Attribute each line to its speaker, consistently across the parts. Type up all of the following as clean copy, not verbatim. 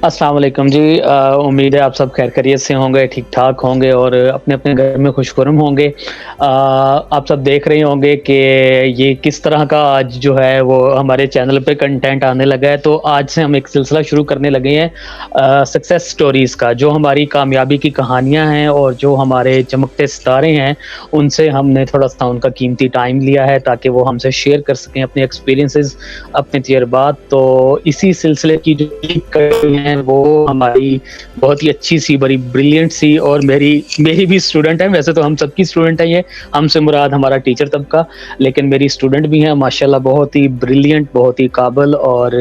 Speaker 1: अस्सलाम वालेकुम जी। उम्मीद है आप सब खैर खैरियत से होंगे, ठीक-ठाक होंगे और अपने-अपने घर में खुशखुर्म होंगे। आप सब देख रहे होंगे कि ये किस तरह का आज जो है वो हमारे चैनल पे कंटेंट आने लगा है। तो आज से हम एक सिलसिला शुरू करने लगे हैं सक्सेस स्टोरीज़ का, जो हमारी कामयाबी की कहानियाँ हैं और जो हमारे चमकते सितारे हैं, उनसे हमने थोड़ा-सा उनका कीमती टाइम लिया है ताकि वो हमसे शेयर कर सकें अपने एक्सपीरियंसेस, अपने तजुर्बात। तो इसी सिलसिले की जो कड़ी है वो हमारी बहुत ही अच्छी-सी, बड़ी ब्रिलियंट सी और मेरी मेरी भी स्टूडेंट है। वैसे तो हम सबकी स्टूडेंट है ये, हमसे मुराद हमारा टीचर तबका, लेकिन मेरी स्टूडेंट भी है माशाल्लाह, बहुत ही ब्रिलियंट, बहुत ही काबिल और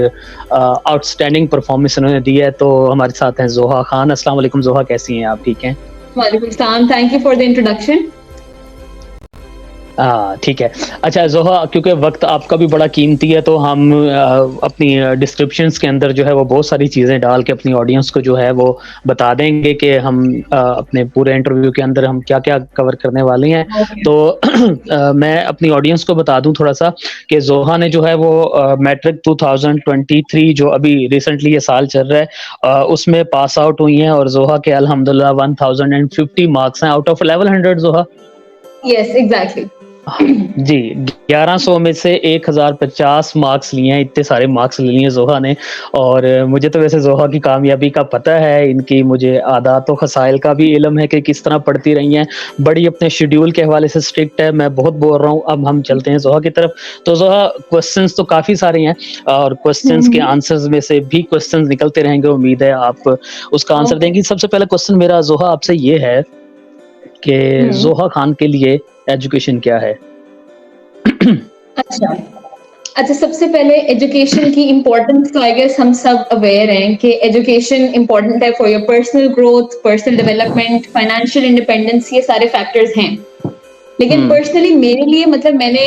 Speaker 1: आउटस्टैंडिंग परफॉर्मेंस उन्होंने दी है। तो हमारे साथ हैं ज़ोहा खान। अस्सलाम वालेकुम ज़ोहा, कैसी हैं आप, ठीक हैं?
Speaker 2: वालेकुम सलाम, thank you for the introduction.
Speaker 1: ठीक है। अच्छा ज़ोहा, क्योंकि वक़्त आपका भी बड़ा कीमती है तो हम अपनी डिस्क्रिप्शंस के अंदर जो है वो बहुत सारी चीज़ें डाल के अपनी ऑडियंस को जो है वो बता देंगे कि हम अपने पूरे इंटरव्यू के अंदर हम क्या-क्या कवर करने वाले हैं।
Speaker 2: ओके।
Speaker 1: तो मैं अपनी ऑडियंस को बता दूँ थोड़ा-सा कि ज़ोहा ने जो है वो मैट्रिक 2023 जो अभी रिसेंटली ये साल चल रहा है उसमें पास आउट हुई हैं और ज़ोहा के अल्हम्दुलिल्लाह 1050 मार्क्स हैं out of 1100 Zoha?
Speaker 2: Yes, exactly.
Speaker 1: जी, 1100 में से 1050 मार्क्स लिए हैं, इतने सारे मार्क्स ले लिए ज़ोहा ने। और मुझे तो वैसे ज़ोहा की कामयाबी का पता है, इनकी मुझे आदात व ख़साइल का भी इल्म है कि किस तरह पढ़ती रही हैं, बड़ी अपने शेड्यूल के हवाले से स्ट्रिक्ट है, मैं बहुत बोल रहा हूँ। अब हम चलते हैं ज़ोहा की तरफ। तो ज़ोहा, क्वेश्चंस तो काफ़ी सारे हैं और
Speaker 2: हुँ,
Speaker 1: क्वेश्चंस के
Speaker 2: हुँ।
Speaker 1: आंसर्स में से भी क्वेश्चंस निकलते रहेंगे, उम्मीद है आप उसका आंसर
Speaker 2: ओके।
Speaker 1: देंगी। सबसे पहला क्वेश्चन मेरा ज़ोहा आपसे ये है कि
Speaker 2: हुँ।
Speaker 1: ज़ोहा खान के लिए एजुकेशन क्या है?
Speaker 2: अच्छा। अच्छा, सबसे पहले एजुकेशन की इम्पोर्टेंस तो आई गेस हम सब अवेयर हैं कि एजुकेशन इम्पोर्टेंट है for your personal growth, personal development, financial independence, ये सारे फैक्टर्स हैं। लेकिन
Speaker 1: हुँ,
Speaker 2: पर्सनली मेरे लिए मतलब मैंने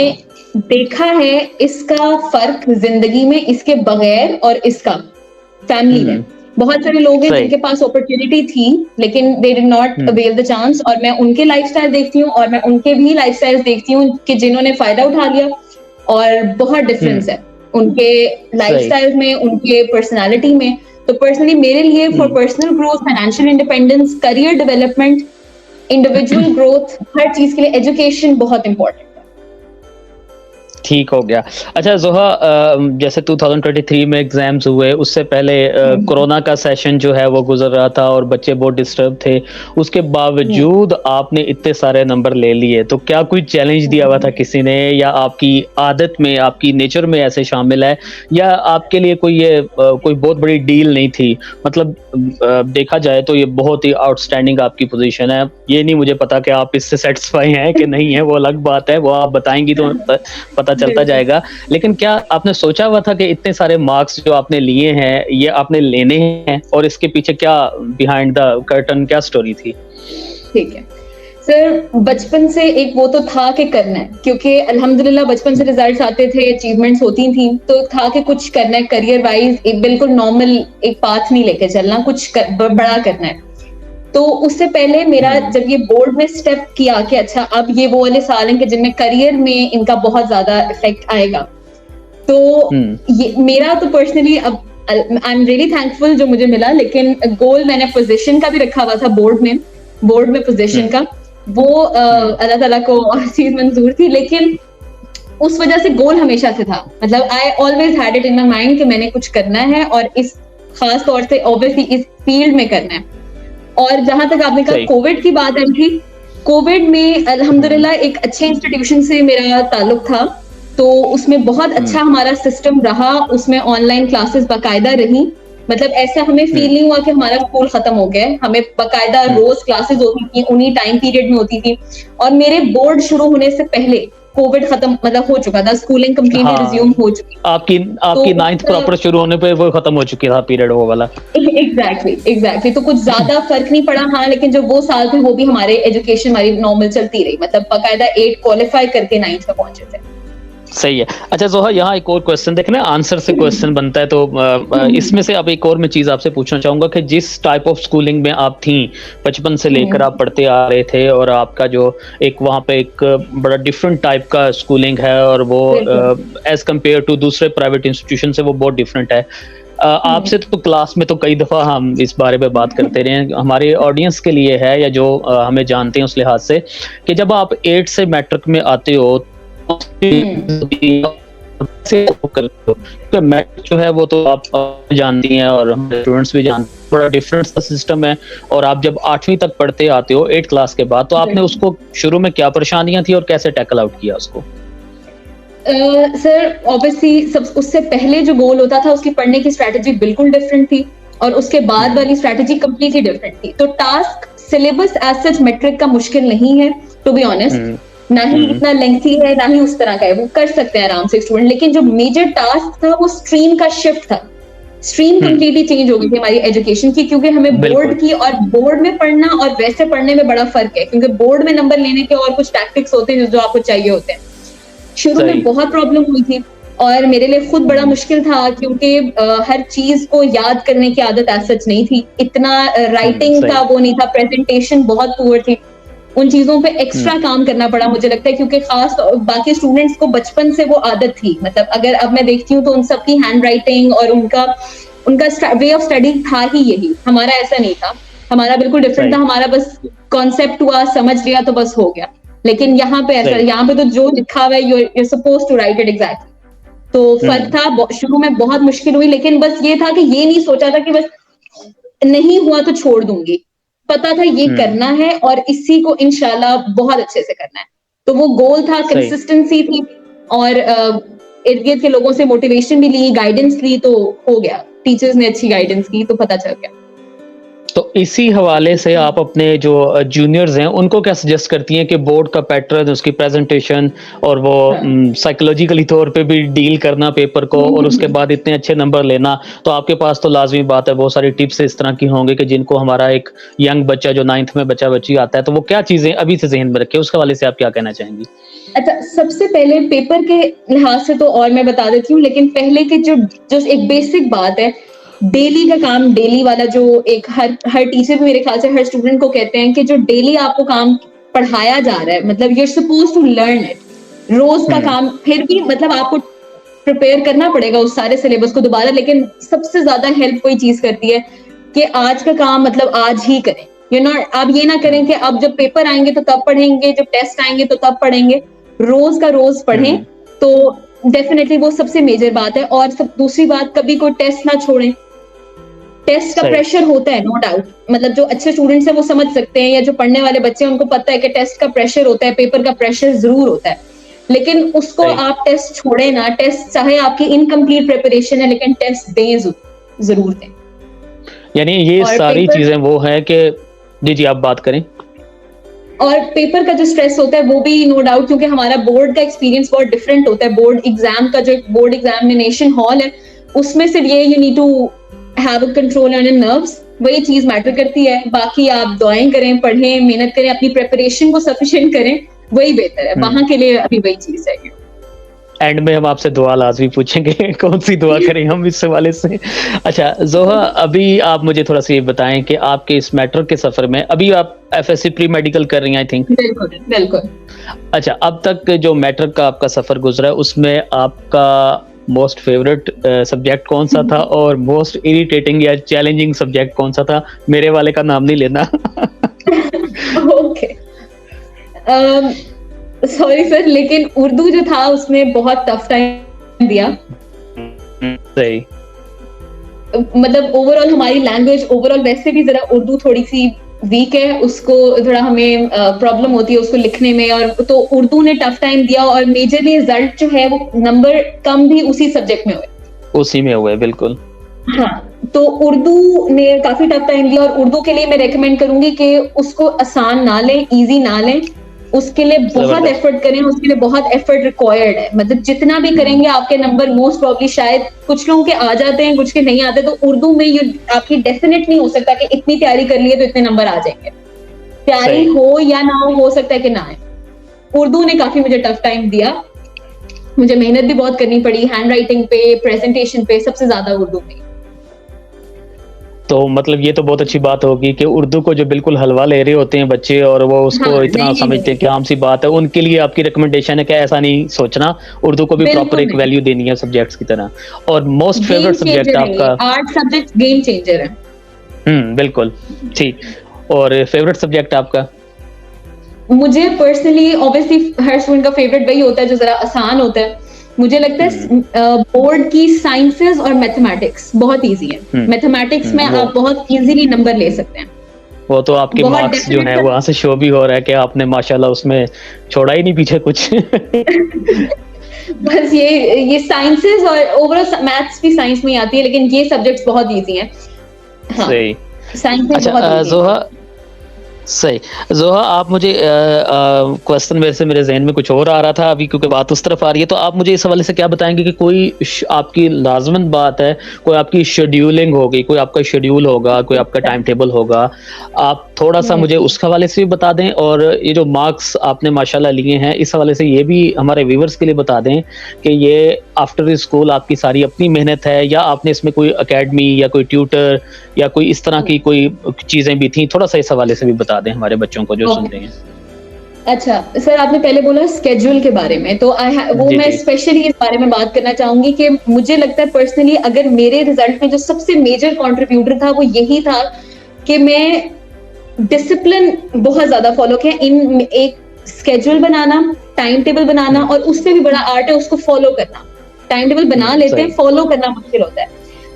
Speaker 2: देखा है इसका फ़र्क ज़िंदगी में इसके बगैर और इसका फैमिली में।
Speaker 1: हुँ,
Speaker 2: बहुत सारे लोग हैं
Speaker 1: सही।
Speaker 2: जिनके पास अपॉर्च्युनिटी थी, लेकिन they did not
Speaker 1: hmm,
Speaker 2: avail the chance, और मैं उनके लाइफ़स्टाइल देखती हूँ और मैं उनके भी लाइफ़स्टाइल्स देखती हूँ कि जिन्होंने फ़ायदा उठा लिया, और बहुत
Speaker 1: हुँ,
Speaker 2: डिफरेंस है उनके
Speaker 1: सही।
Speaker 2: लाइफ़स्टाइल में, उनके पर्सनैलिटी में। तो पर्सनली मेरे लिए फॉर
Speaker 1: हुँ।
Speaker 2: Personal growth, financial independence, career development, individual growth, हर चीज़ के लिए एजुकेशन बहुत इम्पोर्टेंट है।
Speaker 1: ठीक हो गया। अच्छा ज़ोहा, जैसे 2023 में एग्ज़ाम्स हुए, उससे पहले
Speaker 2: हुँ,
Speaker 1: कोरोना का सेशन जो है वो गुज़र रहा था और बच्चे बहुत डिस्टर्ब थे। उसके
Speaker 2: हुँ,
Speaker 1: बावजूद आपने इतने सारे नंबर ले लिए, तो क्या कोई चैलेंज दिया हुआ था
Speaker 2: हुँ।
Speaker 1: किसी ने, या आपकी आदत में, आपकी नेचर में ऐसे शामिल है, या आपके लिए कोई ये कोई बहुत बड़ी डील नहीं थी? मतलब देखा जाए तो ये बहुत ही आउटस्टैंडिंग आपकी पोज़ीशन है। ये नहीं मुझे पता कि आप इससे सैटिस्फाई हैं कि नहीं है, वो अलग बात है, वो आप बताएँगी तो पता चलता
Speaker 2: बिल्कुल।
Speaker 1: जाएगा। लेकिन क्या आपने सोचा हुआ था कि इतने सारे मार्क्स जो आपने लिए हैं, ये आपने लेने हैं, और इसके पीछे क्या बिहाइंड द कर्टन क्या स्टोरी थी?
Speaker 2: ठीक है। सर, बचपन से एक वो तो था कि करना है, क्योंकि अल्हम्दुलिल्लाह बचपन से
Speaker 1: हुँ,
Speaker 2: रिज़ल्ट्स आते थे, अचीवमेंट्स होती थी, तो था कि कुछ करना है करियर वाइज़, एक बिल्कुल नॉर्मल एक पाथ नहीं लेके चलना, कुछ बड़ा करना है। तो उससे पहले मेरा
Speaker 1: हुँ,
Speaker 2: जब ये बोर्ड में स्टेप किया कि अच्छा अब ये वो वाले साल हैं कि जिनमें करियर में इनका बहुत ज़्यादा इफ़ेक्ट आएगा। तो
Speaker 1: हुँ,
Speaker 2: ये मेरा तो पर्सनली अब आई एम रियली थैंकफुल जो मुझे मिला, लेकिन गोल मैंने पोज़ीशन का भी रखा हुआ था बोर्ड में पोज़ीशन
Speaker 1: हुँ,
Speaker 2: का। वो
Speaker 1: हुँ,
Speaker 2: अल्लाह ताला को और चीज़ मंज़ूर थी, लेकिन उस वजह से गोल हमेशा से था। मतलब I always had it in my mind कि मैंने कुछ करना है और इस ख़ास तौर से ऑब्वियसली इस फ़ील्ड में करना है। और जहाँ तक आपने कहा
Speaker 1: सही।
Speaker 2: कोविड की बात आई थी, कोविड में
Speaker 1: हुँ,
Speaker 2: अल्हम्दुलिल्लाह एक अच्छे इंस्टीट्यूशन से मेरा ताल्लुक था, तो उसमें बहुत
Speaker 1: हुँ,
Speaker 2: अच्छा हमारा सिस्टम रहा, उसमें ऑनलाइन क्लासेस बाकायदा रहीं। मतलब ऐसा हमें
Speaker 1: हुँ,
Speaker 2: फ़ील नहीं हुआ कि हमारा स्कूल खत्म हो गया है, हमें बाकायदा
Speaker 1: हुँ।
Speaker 2: रोज़ क्लासेस होती थी, उन्हीं टाइम पीरियड में होती थी। और मेरे बोर्ड शुरू होने से पहले कोविड खत्म मतलब हो चुका था, स्कूलिंग कंप्लीटली
Speaker 1: हाँ,
Speaker 2: रिज़्यूम हो चुकी थी।
Speaker 1: आपकी
Speaker 2: तो
Speaker 1: आपकी 9th प्रॉपर शुरू होने पे वो खत्म हो चुकी था पीरियड वो वाला।
Speaker 2: एग्ज़ैक्टली तो कुछ ज़्यादा फ़र्क नहीं पड़ा, हाँ, लेकिन जो वो साल थे वो भी हमारे एजुकेशन हमारी नॉर्मल चलती रही, मतलब बाकायदा 8 क्वालिफ़ाई करके 9th में पहुँचे थे।
Speaker 1: सही है। अच्छा ज़ोहा, यहाँ एक और क्वेश्चन देखें ना, आंसर से क्वेश्चन बनता है, तो इसमें से अब एक और मैं चीज़ आपसे पूछना चाहूँगा कि जिस टाइप ऑफ स्कूलिंग में आप थीं, बचपन से लेकर आप पढ़ते आ रहे थे, और आपका जो एक वहाँ पे एक बड़ा डिफरेंट टाइप का स्कूलिंग है, और वो
Speaker 2: बिल्कुल।
Speaker 1: एज़ कम्पेयर टू दूसरे प्राइवेट इंस्टीट्यूशन से वो बहुत डिफरेंट है। आपसे तो क्लास में तो कई दफ़ा हम इस बारे में बात करते रहे हैं, हमारे ऑडियंस के लिए है या जो हमें जानते हैं उस लिहाज से कि जब आप 8 से मैट्रिक में आते हो तो मैट्रिक जो है वो तो आप जानती हैं और हमारे स्टूडेंट्स भी जानते हैं, बड़ा डिफरेंट सा सिस्टम है। और आप जब 8वीं तक पढ़ते आते हो 8 क्लास के बाद, तो आपने उसको शुरू में क्या परेशानियां थी और कैसे टैकल आउट किया उसको?
Speaker 2: सर ऑब्वियसली सब उससे पहले जो गोल होता था उसकी पढ़ने की स्ट्रैटेजी बिल्कुल डिफरेंट थी और उसके बाद वाली स्ट्रैटेजी कंप्लीटली डिफरेंट थी। तो task syllabus as such matric का मुश्किल नहीं है टू बी ऑनेस्ट, ना ही इतना लेंथी है ना ही उस तरह का है, वो कर सकते हैं आराम से स्टूडेंट। लेकिन जो मेजर टास्क था वो स्ट्रीम का शिफ्ट था। स्ट्रीम कंप्लीटली चेंज हो गई थी हमारी एजुकेशन की, क्योंकि हमें बोर्ड की और बोर्ड में पढ़ना और वैसे पढ़ने में बड़ा फर्क है, क्योंकि बोर्ड में नंबर लेने के और कुछ टैक्टिक्स होते हैं जो आपको चाहिए होते हैं। शुरू में बहुत प्रॉब्लम हुई थी और मेरे लिए खुद बड़ा मुश्किल था, क्योंकि हर चीज को याद करने की आदत एज सच नहीं थी, इतना राइटिंग का वो नहीं था, प्रेजेंटेशन बहुत पुअर थी, उन चीजों पे एक्स्ट्रा काम करना पड़ा मुझे लगता है, क्योंकि खास बाकी स्टूडेंट्स को बचपन से वो आदत थी। मतलब अगर अब मैं देखती हूँ तो उन सबकी हैंड राइटिंग और उनका वे ऑफ स्टडी था ही यही, हमारा ऐसा नहीं था, हमारा बिल्कुल डिफरेंट था। हमारा बस कॉन्सेप्ट हुआ, समझ लिया तो बस हो गया। लेकिन यहाँ पे ऐसा, यहाँ पे तो जो लिखा हुआ है you're supposed to write it exactly। तो फर्क था, शुरू में बहुत मुश्किल हुई, लेकिन बस ये था कि ये नहीं सोचा था कि बस नहीं हुआ तो छोड़ दूंगी, पता था ये करना है और इसी को इंशाल्लाह बहुत अच्छे से करना है। तो वो गोल था, कंसिस्टेंसी थी और इर्द गिर्द के लोगों से मोटिवेशन भी ली, गाइडेंस ली, तो हो गया। टीचर्स ने अच्छी गाइडेंस की तो पता चल गया।
Speaker 1: तो इसी हवाले से आप अपने जो जूनियर्स हैं उनको क्या सजेस्ट करती हैं कि बोर्ड का पैटर्न, उसकी प्रेजेंटेशन और वो साइकोलॉजिकली तौर पे भी डील करना पेपर को और उसके बाद इतने अच्छे नंबर लेना? तो आपके पास तो लाजमी बात है, बहुत सारी टिप्स इस तरह की होंगी कि जिनको हमारा एक यंग बच्चा जो 9th में बच्ची आता है, तो वो क्या चीजें अभी से जहन में रखे, उसके हवाले से आप क्या कहना चाहेंगी?
Speaker 2: अच्छा, सबसे पहले पेपर के लिहाज से तो और मैं बता देती हूँ, लेकिन पहले के जो एक बेसिक बात है, डेली का काम, डेली वाला जो एक हर टीचर भी मेरे ख्याल से हर स्टूडेंट को कहते हैं कि जो डेली आपको काम पढ़ाया जा रहा है, मतलब you are supposed to learn it, रोज का काम, फिर भी मतलब आपको प्रिपेयर करना पड़ेगा उस सारे सिलेबस को दोबारा, लेकिन सबसे ज्यादा हेल्प कोई चीज करती है कि आज का काम मतलब आज ही करें। यू नो, आप ये ना करें कि अब जब पेपर आएंगे तो तब पढ़ेंगे, जब टेस्ट आएंगे तो तब पढ़ेंगे, रोज का रोज पढ़ें। तो डेफिनेटली वो सबसे मेजर बात है। और दूसरी बात, कभी कोई टेस्ट ना छोड़ें। टेस्ट का प्रेशर होता है, नो डाउट, मतलब जो अच्छे स्टूडेंट्स हैं वो समझ सकते हैं, या जो पढ़ने वाले बच्चे हैं उनको पता है कि टेस्ट का प्रेशर होता है, पेपर का प्रेशर जरूर होता है, लेकिन उसको आप टेस्ट छोड़े ना। टेस्ट चाहे आपकी इनकम्प्लीट प्रिपरेशन है, लेकिन टेस्ट दें, जरूर दें।
Speaker 1: यानी ये सारी चीजें वो है कि जी आप बात करें।
Speaker 2: और पेपर का जो स्ट्रेस होता है वो भी नो डाउट, क्योंकि हमारा बोर्ड का एक्सपीरियंस बहुत डिफरेंट होता है। बोर्ड एग्जाम का जो बोर्ड एग्जामिनेशन हॉल है उसमें सिर्फ ये you need to have a control on your nerves, वही चीज मैटर करती है। बाकी आप दुआएं करें, पढ़ें, मेहनत करें, अपनी प्रिपरेशन को सफिशिएंट करें, वही बेहतर है। वहां के लिए अभी वही चीज है।
Speaker 1: एंड में हम आपसे दुआ लाजमी पूछेंगे, कौन सी दुआ करें हम इस हवाले से। अच्छा जोहा, अभी आप मुझे थोड़ा सा ये बताएं कि आपके इस मैट्रिक के सफर में, अभी आप FSC प्री मेडिकल कर रही हैं आई थिंक?
Speaker 2: बिल्कुल बिल्कुल।
Speaker 1: अच्छा, अब तक जो मैट्रिक का आपका सफर गुजरा है उसमें आपका मोस्ट फेवरेट सब्जेक्ट कौन सा था और मोस्ट इरिटेटिंग या चैलेंजिंग सब्जेक्ट कौन सा था? मेरे वाले का नाम नहीं लेना।
Speaker 2: ओके, सॉरी सर, लेकिन उर्दू जो था उसमें बहुत टफ टाइम दिया।
Speaker 1: सही,
Speaker 2: मतलब ओवरऑल हमारी लैंग्वेज ओवरऑल वैसे भी जरा उर्दू थोड़ी सी वीक है, उसको थोड़ा हमें प्रॉब्लम होती है उसको लिखने में, और तो उर्दू ने टफ टाइम दिया। और मेजरली रिजल्ट जो है वो नंबर कम भी उसी सब्जेक्ट में हुए,
Speaker 1: उसी में हुए, बिल्कुल।
Speaker 2: हाँ, तो उर्दू ने काफी टफ टाइम दिया। और उर्दू के लिए मैं रेकमेंड करूंगी कि उसको आसान ना लें, इजी ना लें, उसके लिए बहुत एफर्ट करें, उसके लिए बहुत एफर्ट रिक्वायर्ड है। मतलब जितना भी करेंगे आपके नंबर मोस्ट प्रॉब्ली, शायद कुछ लोगों के आ जाते हैं, कुछ के नहीं आते, तो उर्दू में आपकी डेफिनेट नहीं हो सकता कि इतनी तैयारी कर लिए तो इतने नंबर आ जाएंगे। तैयारी हो या ना हो सकता है कि ना आए। उर्दू ने काफी मुझे टफ टाइम दिया, मुझे मेहनत भी बहुत करनी पड़ी, हैंड राइटिंग पे, प्रेजेंटेशन पे, सबसे ज्यादा उर्दू में।
Speaker 1: तो मतलब ये तो बहुत अच्छी बात होगी कि उर्दू को जो बिल्कुल हलवा ले रहे होते हैं बच्चे और वो
Speaker 2: हाँ,
Speaker 1: उसको इतना
Speaker 2: नहीं, नहीं,
Speaker 1: समझते हैं
Speaker 2: नहीं,
Speaker 1: कि आम सी बात है, उनके लिए आपकी रिकमेंडेशन है कि ऐसा नहीं सोचना, उर्दू को भी प्रॉपर
Speaker 2: बिल्कुल
Speaker 1: एक
Speaker 2: नहीं।
Speaker 1: वैल्यू देनी है सब्जेक्ट्स की तरह। और most
Speaker 2: game
Speaker 1: favourite subject
Speaker 2: changer है ये,
Speaker 1: आपका?
Speaker 2: आर्ट सब्जेक्ट गेम चेंजर है।
Speaker 1: बिल्कुल, ठीक। और फेवरेट सब्जेक्ट आपका?
Speaker 2: मुझे पर्सनली ऑब्वियसली हर स्टूडेंट का फेवरेट वही होता है जो जरा आसान होता है। मुझे लगता
Speaker 1: हुँ,
Speaker 2: है बोर्ड की साइंसेस और मैथमेटिक्स बहुत इजी है।
Speaker 1: हुँ,
Speaker 2: मैथमेटिक्स में
Speaker 1: वो
Speaker 2: आप बहुत इजीली नंबर ले सकते हैं।
Speaker 1: वो तो आपके
Speaker 2: बहुत
Speaker 1: मार्क्स जो हैं
Speaker 2: डेफिनेट
Speaker 1: वहाँ से शो भी हो रहा है कि आपने माशाल्लाह उसमें छोड़ा ही नहीं पीछे कुछ।
Speaker 2: बस ये साइंसेस और ओवरऑल मैथ्स भी साइंस में ही आती है, लेकिन ये सब्जेक्ट्स बहुत इजी हैं। हाँ,
Speaker 1: सही।
Speaker 2: साइंसेस
Speaker 1: अच्छा
Speaker 2: बहुत इजी है।
Speaker 1: ज़ोहा सही। ज़ोहा आप मुझे क्वेश्चन वैसे मेरे ज़हन में कुछ और आ रहा था अभी क्योंकि बात उस तरफ आ रही है, तो आप मुझे इस हवाले से क्या बताएँगे कि कोई आपकी लाज़िमन बात है, कोई आपकी शेड्यूलिंग होगी, कोई आपका शेड्यूल होगा, कोई आपका टाइम टेबल होगा, आप थोड़ा-सा मुझे
Speaker 2: हम्म,
Speaker 1: उस हवाले से भी बता दें और ये जो मार्क्स आपने माशाल्लाह लिए हैं, इस हवाले से ये भी हमारे व्यूअर्स के लिए बता दें कि ये आफ्टर स्कूल आपकी सारी अपनी मेहनत है या आपने इसमें कोई अकेडमी या कोई ट्यूटर या कोई इस तरह की कोई चीज़ें भी थी? थोड़ा-सा इस हवाले से भी बता दें हमारे बच्चों को जो सुन रहे
Speaker 2: ओके।
Speaker 1: हैं।
Speaker 2: अच्छा, सर आपने पहले बोला स्केड्यूल के बारे में, तो वो
Speaker 1: जी,
Speaker 2: मैं
Speaker 1: जी।
Speaker 2: स्पेशली इस बारे में बात करना चाहूँगी कि मुझे लगता है पर्सनली अगर मेरे रिज़ल्ट में जो सबसे मेजर कंट्रीब्यूटर था, वो यही था कि मैं डिसिप्लिन बहुत ज़्यादा फ़ॉलो किया इन एक स्केड्यूल बनाना, टाइम टेबल बनाना
Speaker 1: हुँ,
Speaker 2: और उससे भी बड़ा आर्ट है उसको फ़ॉलो करना। टाइम टेबल बना लेते हैं,
Speaker 1: सही।
Speaker 2: फ़ॉलो करना मुश्किल होता है।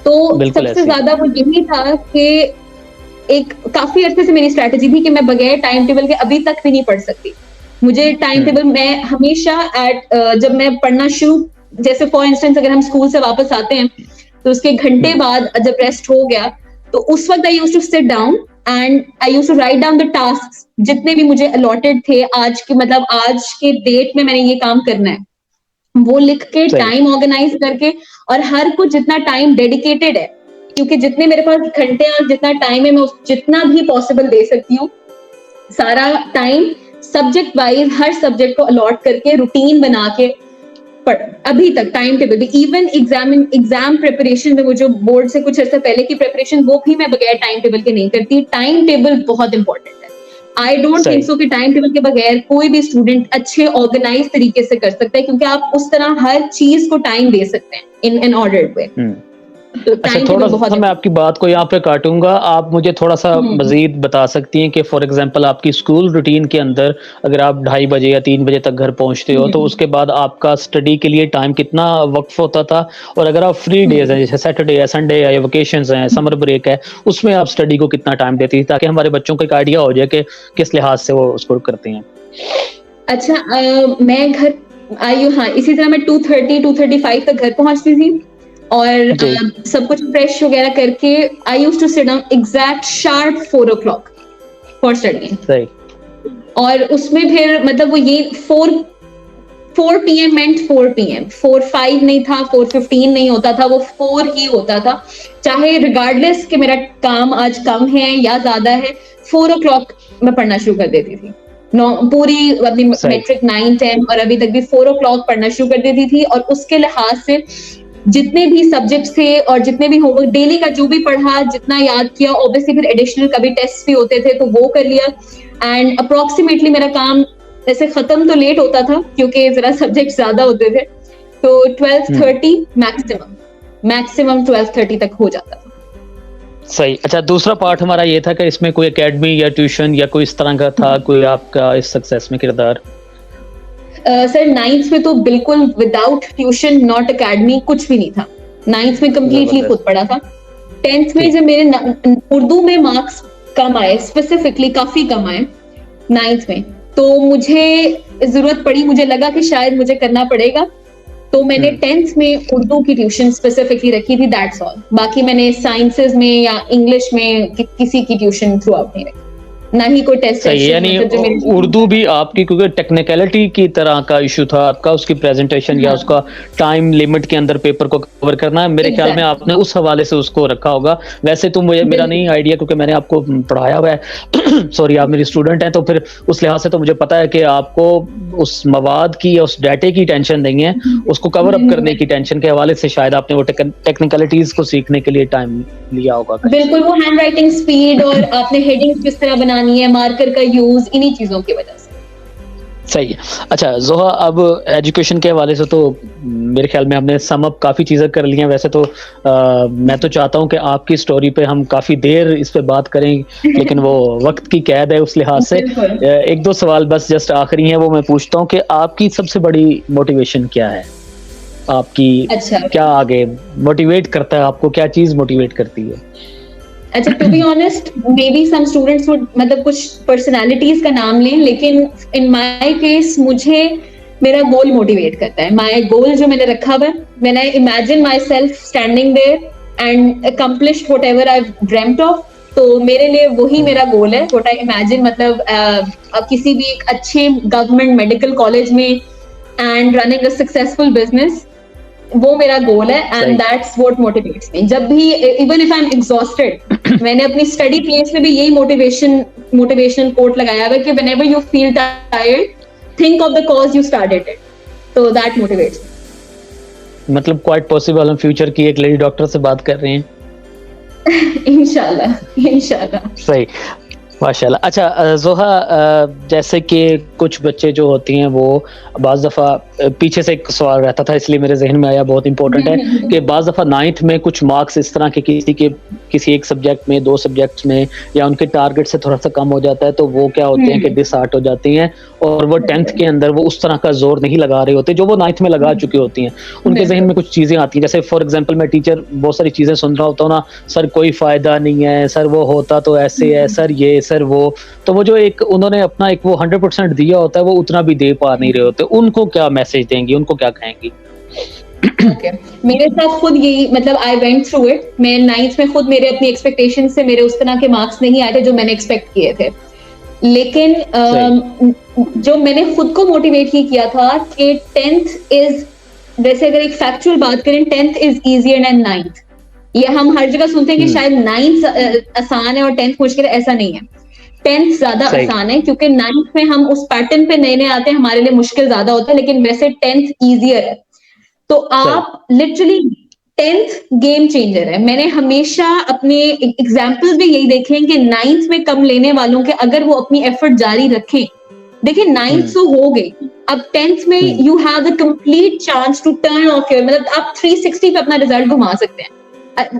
Speaker 2: तो
Speaker 1: बिल्कुल
Speaker 2: सबसे
Speaker 1: ऐसे ही।
Speaker 2: ज़्यादा वो यही था कि एक काफ़ी अरसे से मेरी स्ट्रैटेजी थी कि मैं बगैर टाइम टेबल के अभी तक भी नहीं पढ़ सकती। मुझे टाइम
Speaker 1: हुँ,
Speaker 2: टेबल मैं हमेशा जब मैं पढ़ना शुरू जैसे फॉर इंस्टेंस अगर हम स्कूल से वापस आते हैं, तो उसके घंटे
Speaker 1: हुँ,
Speaker 2: बाद जब रेस्ट हो गया, तो उस वक़्त I used to sit down and I used to write down the tasks जितने भी मुझे अलॉटेड थे आज के मतलब आज के डेट में मैंने ये काम करना है। वो लिख के
Speaker 1: सही।
Speaker 2: टाइम ऑर्गेनाइज करके और हर कुछ जितना टाइम डेडिकेटेड है क्योंकि जितने मेरे पास घंटे और जितना टाइम है मैं जितना भी पॉसिबल दे सकती हूँ सारा टाइम सब्जेक्ट वाइज हर सब्जेक्ट को अलॉट करके रूटीन बना के पढ़ अभी तक टाइम टेबल भी इवन एग्जाम प्रिपरेशन में वो जो बोर्ड से कुछ अर्सा पहले की प्रिपरेशन वो भी मैं बगैर टाइम टेबल के नहीं करती टाइम टेबल बहुत इंपॉर्टेंट है आई डोंट थिंक
Speaker 1: सही।
Speaker 2: सो कि टाइम टेबल के बगैर कोई भी स्टूडेंट अच्छे ऑर्गेनाइज तरीके से कर सकता है क्योंकि आप उस तरह हर चीज को टाइम दे सकते हैं इन एन ऑर्डर्ड वे
Speaker 1: हुँ।
Speaker 2: तो
Speaker 1: अच्छा
Speaker 2: टाइम टेबल बहुत
Speaker 1: थोड़ा-सा मैं आपकी बात को यहाँ पे काटूँगा। आप मुझे थोड़ा-सा
Speaker 2: हम्म,
Speaker 1: मज़ीद बता सकती हैं कि फॉर एग्ज़ाम्पल आपकी स्कूल रूटीन के अंदर अगर आप ढाई बजे या 3 बजे तक घर पहुँचते हो, तो
Speaker 2: हम्म,
Speaker 1: उसके बाद आपका स्टडी के लिए टाइम कितना वक़्फ़ होता था? और अगर आप फ्री डेज़ हैं,
Speaker 2: हम्म।
Speaker 1: जैसे सैटरडे है, संडे है या वेकेशंस हैं, समर ब्रेक है, उसमें आप स्टडी को कितना टाइम देती थी? ताकि हमारे बच्चों को एक आइडिया हो जाए कि किस लिहाज से वो उसको करते हैं।
Speaker 2: अच्छा मैं घर आई हूँ हाँ इसी तरह मैं 2:30 2:35 तक घर पहुंचती थी और
Speaker 1: जी,
Speaker 2: सब कुछ फ्रेश वगैरह करके I use to sit down exact sharp 4 o'clock for studying
Speaker 1: सही।
Speaker 2: और उसमें फिर मतलब वो ये 4 p.m. meant 4 p.m. 4:05 नहीं था 4:15 नहीं होता था वो 4 ही होता था चाहे रिगार्डलेस कि मेरा काम आज कम है या ज्यादा है 4 o'clock मैं पढ़ना शुरू कर देती थी पूरी अपनी
Speaker 1: सही।
Speaker 2: मैट्रिक 9 10 और अभी तक भी 4 o'clock पढ़ना शुरू कर देती थी और उसके लिहाज से जितने भी सब्जेक्ट्स थे और जितने भी होमवर्क डेली का जो भी पढ़ा जितना याद किया ऑब्वियसली फिर एडिशनल कभी टेस्ट भी होते थे तो वो कर लिया एंड अप्रोक्सीमेटली मेरा काम वैसे खत्म तो लेट होता था क्योंकि जरा सब्जेक्ट ज्यादा होते थे तो
Speaker 1: हुँ।
Speaker 2: 12:30 मैक्सिमम 12:30 तक हो जाता था
Speaker 1: सही। अच्छा दूसरा पार्ट हमारा ये था कि इसमें कोई अकेडमी या ट्यूशन या कोई इस तरह का था कोई आपका इस सक्सेस में किरदार?
Speaker 2: सर नाइन्थ में तो बिल्कुल विदाउट ट्यूशन नॉट अकेडमी कुछ भी नहीं था नाइन्थ में कंप्लीटली खुद
Speaker 1: ज़बरदस्त।
Speaker 2: पढ़ा था 10th में
Speaker 1: ठीक।
Speaker 2: जब मेरे उर्दू में मार्क्स कम आए स्पेसिफिकली काफी कम आए 9th में तो मुझे जरूरत पड़ी मुझे लगा कि शायद मुझे करना पड़ेगा तो मैंने
Speaker 1: हुँ।
Speaker 2: 10th में उर्दू की ट्यूशन स्पेसिफिकली रखी थी दैट्स ऑल बाकी मैंने साइंसेस में या इंग्लिश में किसी की ट्यूशन थ्रू आउट नहीं रखी ना ही कोई टेस्ट
Speaker 1: सही है,
Speaker 2: सेशन,
Speaker 1: यानी
Speaker 2: मतलब जो मेरे
Speaker 1: उर्दू भी आपकी क्योंकि टेक्निकलिटी की तरह का इशू था आपका, उसकी प्रेजेंटेशन या
Speaker 2: हाँ
Speaker 1: उसका टाइम लिमिट के अंदर पेपर को कवर करना है, मेरे ख्याल में
Speaker 2: एग्जैक्टली
Speaker 1: आपने उस हवाले से उसको रखा होगा। वैसे तो मुझे मेरा
Speaker 2: बिल्कुल
Speaker 1: नहीं आइडिया क्योंकि मैंने आपको पढ़ाया हुआ है सॉरी, आप मेरी स्टूडेंट हैं, तो फिर उस लिहाज से तो मुझे पता है कि आपको उस मवाद की या उस डाटे की टेंशन नहीं है, उसको कवर अप करने की टेंशन के हवाले से शायद आपने वो टेक्निकलिटीज को सीखने के लिए टाइम लिया होगा कहीं से।
Speaker 2: बिल्कुल, वो हैंड राइटिंग स्पीड और आपने हेडिंग किस तरह बनानी है, मार्कर का यूज, इन्हीं चीजों की वजह से।
Speaker 1: सही है। अच्छा ज़ोहा, अब एजुकेशन के हवाले से तो मेरे ख्याल में हमने सम अप काफ़ी चीज़ें कर ली हैं। वैसे तो मैं तो चाहता हूँ कि आपकी स्टोरी पे हम काफ़ी देर इस पे बात करें, लेकिन वो वक़्त की कैद है उस लिहाज से।
Speaker 2: बिल्कुल।
Speaker 1: 1-2 सवाल बस जस्ट आखिरी हैं, वो मैं पूछता हूँ कि आपकी सबसे बड़ी मोटिवेशन क्या है? आपकी
Speaker 2: अच्छा
Speaker 1: क्या आगे मोटिवेट करता है आपको, क्या चीज़ मोटिवेट करती है?
Speaker 2: अच्छा, to be honest may be some students would, मतलब कुछ पर्सनालिटीज का नाम लें, लेकिन इन माय केस मुझे मेरा गोल मोटिवेट करता है। माय गोल जो मैंने रखा हुआ है, when I imagine myself standing there and accomplished whatever I dreamed of, तो मेरे लिए वही मेरा गोल है। व्हाट आई इमेजिन, मतलब किसी भी एक अच्छे गवर्नमेंट मेडिकल कॉलेज में and running a successful business, वो मेरा गोल है एंड
Speaker 1: सही।
Speaker 2: That's what motivates me. जब भी even if I am exhausted, मैंने अपनी स्टडी प्लेस में भी यही मोटिवेशनल कोट लगाया हुआ है कि whenever you feel tired, think of the cause you started it, तो दैट मोटिवेट्स
Speaker 1: मतलब क्वाइट पॉसिबल हम फ्यूचर की एक लेडी डॉक्टर से बात कर रहे हैं।
Speaker 2: मी। इंशाल्लाह इंशाल्लाह।
Speaker 1: सही, माशाल्लाह। अच्छा ज़ोहा, जैसे कि कुछ बच्चे जो होती हैं वो बाज़ दफ़ा पीछे से एक सवाल रहता था इसलिए मेरे ज़हन में आया, बहुत इम्पोर्टेंट है कि बाज़ दफ़ा 9th में कुछ मार्क्स इस तरह के किसी एक सब्जेक्ट में, 2 सब्जेक्ट्स में या उनके टारगेट से थोड़ा-सा कम हो जाता है, तो वो क्या होते हैं कि डिसहार्ट हो जाती हैं और वो 10th के अंदर वो उस तरह का ज़ोर नहीं लगा रहे होते, जो वो 9th में लगा चुकी होती हैं। उनके ज़हन में कुछ चीज़ें आती हैं, जैसे फॉर एग्ज़ाम्पल मैं टीचर बहुत सारी चीज़ें सुन रहा होता हूँ ना, सर कोई फ़ायदा नहीं है, सर वो होता तो ऐसे है, सर ये, सर वो। तो वो जो एक उन्होंने अपना एक वो 100% दिया होता है, वो उतना भी दे पा नहीं रहे होते। उनको क्या मैसेज देंगी, उनको क्या कहेंगी?
Speaker 2: ओके, मेरे साथ खुद यही, मतलब आई वेंट थ्रू इट। मैं 9th में खुद मेरे अपनी एक्सपेक्टेशन से मेरे उस तरह के मार्क्स नहीं आए थे जो मैंने एक्सपेक्ट किए थे, लेकिन जो मैंने खुद को मोटिवेट ही किया था कि 10th इज, वैसे अगर एक फैक्चुअल बात करें, 10th is easier than 9th। ये हम हर जगह सुनते हैं कि शायद 9th आसान है और 10th मुश्किल है, ऐसा नहीं है। 10th ज्यादा आसान है क्योंकि 9th में हम उस पैटर्न पे नए नए आते हैं, हमारे लिए मुश्किल ज्यादा होता है, लेकिन वैसे 10th इजियर है। तो आप लिटरली 10th गेम चेंजर है। मैंने हमेशा अपने एग्जाम्पल्स भी यही देखे हैं कि 9th में कम लेने वालों के अगर वो अपनी एफर्ट जारी रखें, देखिए 9th तो हो गई, अब 10th में you have the complete chance to turn off your, मतलब आप 360 पे अपना रिजल्ट घुमा सकते हैं।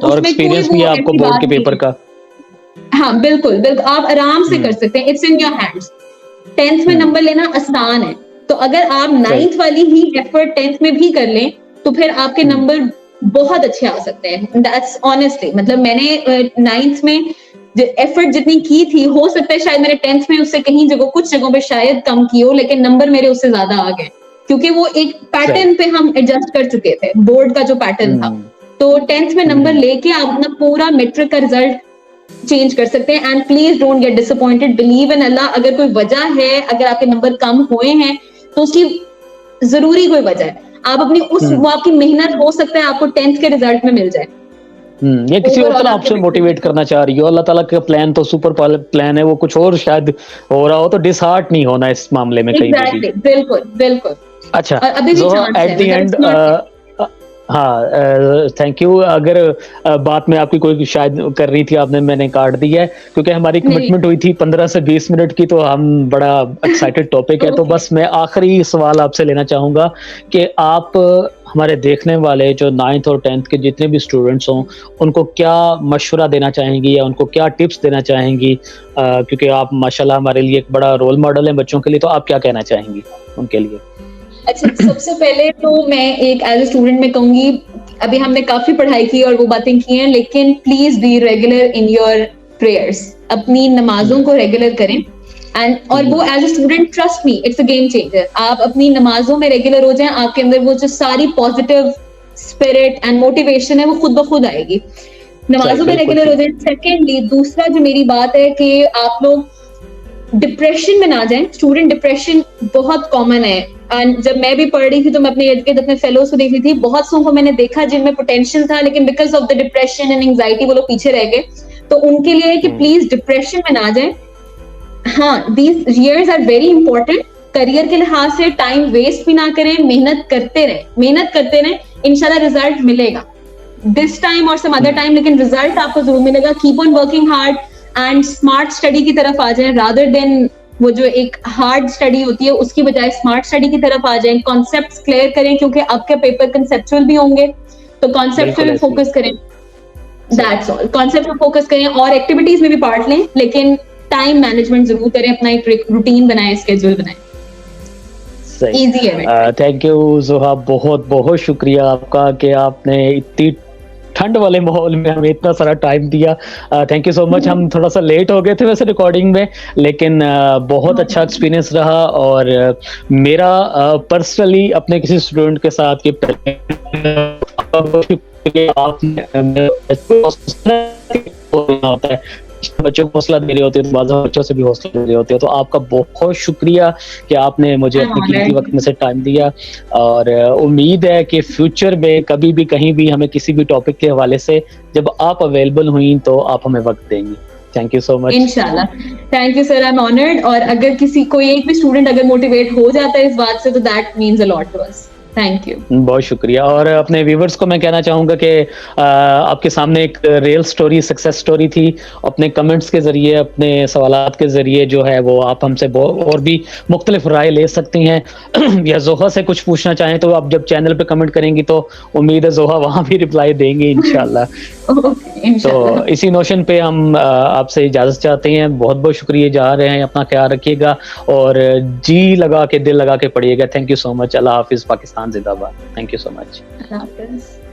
Speaker 1: और एक्सपीरियंस भी है आपको बोर्ड के पेपर का।
Speaker 2: हाँ बिल्कुल बिल्कुल, आप आराम से कर सकते हैं, it's in your hands. 10th में नंबर लेना आसान है, तो अगर आप 9th वाली ही एफर्ट 10th में भी कर लें तो फिर आपके नंबर बहुत अच्छे आ सकते हैं। दैट्स ऑनेस्टली, मतलब मैंने 9th में एफर्ट जितनी की थी, हो सकता है शायद मैंने 10th में उससे कहीं जगह, कुछ जगहों पे शायद कम की हो, लेकिन नंबर मेरे उससे ज्यादा आ गए क्योंकि वो एक पैटर्न पे हम एडजस्ट कर चुके थे, बोर्ड का जो पैटर्न था। तो 10th में नंबर लेके आप अपना पूरा मैट्रिक का रिजल्ट चेंज कर सकते हैं। And please don't get disappointed, believe in अल्लाह। अगर कोई वजह है, अगर आपके नंबर कम हुए हैं तो उसकी जरूरी कोई वजह है, आप अपनी वो आपकी मेहनत हो सकता है आपको 10th के रिजल्ट में मिल जाए।
Speaker 1: ये किसी और तरह आपसे मोटिवेट करना चाह रही हो, अल्लाह ताला का प्लान तो सुपर प्लान है, वो कुछ और शायद हो रहा हो, तो डिसहार्ट नहीं होना इस मामले में कहीं भी।
Speaker 2: बिल्कुल बिल्कुल।
Speaker 1: अच्छा,
Speaker 2: अभी भी चांस है,
Speaker 1: एट द एंड, हाँ थैंक यू। अगर बात में आपकी कोई शायद कर रही थी आपने, मैंने काट दी है क्योंकि हमारी कमिटमेंट हुई थी 15 से 20 मिनट की, तो हम बड़ा एक्साइटेड टॉपिक है। तो बस मैं आखिरी सवाल आपसे लेना चाहूँगा कि आप हमारे देखने वाले जो 9th और 10th के जितने भी स्टूडेंट्स हों, उनको क्या मशवरा देना चाहेंगी या उनको क्या टिप्स देना चाहेंगी, क्योंकि आप माशाल्लाह हमारे लिए एक बड़ा रोल मॉडल हैं बच्चों के लिए, तो आप क्या कहना चाहेंगी उनके लिए?
Speaker 2: अच्छा, सबसे पहले तो मैं एक एज ए स्टूडेंट में कहूंगी, अभी हमने काफी पढ़ाई की और वो बातें की हैं, लेकिन please be regular in your prayers. अपनी नमाजों को रेगुलर करें एंड और वो as a student, trust me, it's a game changer. आप अपनी नमाजों में रेगुलर हो जाएं, आपके अंदर वो जो सारी पॉजिटिव स्पिरिट एंड मोटिवेशन है वो खुद ब खुद आएगी। नमाजों में रेगुलर हो जाए। सेकेंडली, दूसरा जो मेरी बात है कि आप लोग डिप्रेशन में ना जाएं। स्टूडेंट डिप्रेशन बहुत कॉमन है, एंड जब मैं भी पढ़ रही थी तो मैं अपने इर्द गिर्द अपने फेलोज को देख रही थी, बहुत सौ को मैंने देखा जिनमें पोटेंशियल था लेकिन because of the depression and anxiety वो लोग पीछे रह गए। तो उनके लिए है कि प्लीज डिप्रेशन में ना जाएं। हाँ, these years are very important. Career के लिहाज से टाइम वेस्ट भी ना करें, मेहनत करते रहें, इंशाल्लाह रिजल्ट मिलेगा दिस टाइम और सम अदर टाइम, लेकिन रिजल्ट आपको जरूर मिलेगा। Keep on working hard and smart study की तरफ आ जाएं, रादर देन वो जो एक हार्ड स्टडी होती है उसकी बजाय स्मार्ट स्टडी की तरफ आ जाएं। कॉन्सेप्ट्स क्लियर करें क्योंकि आपके पेपर कंसेप्चुअल भी होंगे, तो कॉन्सेप्ट पे फोकस करें। दैट्स ऑल, कॉन्सेप्ट पे फोकस करें और एक्टिविटीज में भी पार्ट लें, लेकिन टाइम मैनेजमेंट जरूर करें, अपना एक रूटीन बनाएं, स्केड्यूल बनाएं। इजी है।
Speaker 1: थैंक यू ज़ोहा, बहुत बहुत शुक्रिया आपका कि आपने इतनी ठंड वाले माहौल में हमें इतना सारा टाइम दिया। Thank you so much. हम थोड़ा सा लेट हो गए थे वैसे रिकॉर्डिंग में, लेकिन बहुत अच्छा एक्सपीरियंस रहा। और मेरा पर्सनली अपने किसी स्टूडेंट के साथ ये आपने होता है, बच्चों को हौसला दे रहे होते हैं तो बाज़ बच्चों से भी हौसला दे रहे होते हैं। तो आपका बहुत शुक्रिया कि आपने मुझे अपने कीमती वक्त में से टाइम दिया, और उम्मीद है कि फ्यूचर में कभी भी कहीं भी हमें किसी भी टॉपिक के हवाले से जब आप अवेलेबल हुई तो आप हमें वक्त देंगी। Thank you so much.
Speaker 2: इंशाल्लाह, thank you sir, I am honoured. और अगर किसी कोई एक भी स्टूडेंट अगर मोटिवेट हो जाता है इस बात से तो that means a lot to us. Thank you,
Speaker 1: बहुत शुक्रिया। और अपने व्यूवर्स को मैं कहना चाहूँगा कि आपके सामने एक रियल स्टोरी, सक्सेस स्टोरी थी। अपने कमेंट्स के ज़रिए, अपने सवालात के ज़रिए जो है वो आप हमसे और भी मुख्तलिफ राय ले सकती हैं या ज़ोहा से कुछ पूछना चाहें तो आप जब चैनल पे कमेंट करेंगी तो उम्मीद है ज़ोहा वहाँ भी रिप्लाई देंगे इंशाल्लाह। तो इसी नोशन पे हम आपसे इजाज़त चाहते हैं। बहुत बहुत शुक्रिया, जा रहे हैं, अपना ख्याल रखिएगा और जी लगा के, दिल लगा के पढ़िएगा। Thank you so much. अल्लाह हाफिज़। पाकिस्तान जिंदाबाद। Thank you so much.
Speaker 2: अल्लाह हाफिज़।